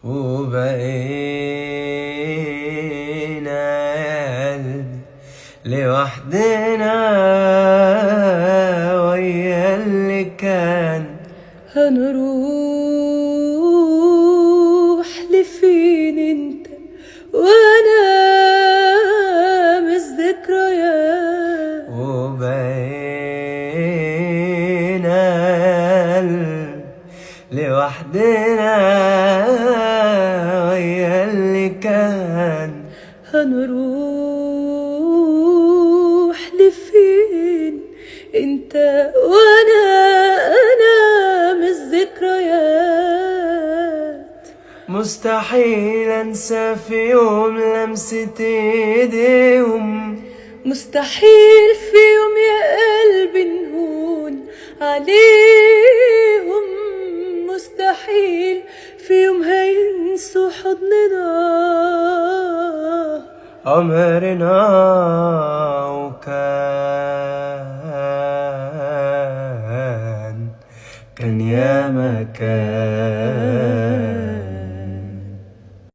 وبقينا لوحدنا ويا اللي كان. هنروح لفين انت وانا من الذكريات؟ وبقينا لوحدنا ويا اللي كان. هنروح لفين انت وانا من الذكريات؟ مستحيل انسى في يوم لمسة ايديهم، مستحيل في يوم يا قلبي نهون عليهم، مستحيل في يوم هينسوا حضننا عمرنا. وكان يا مكان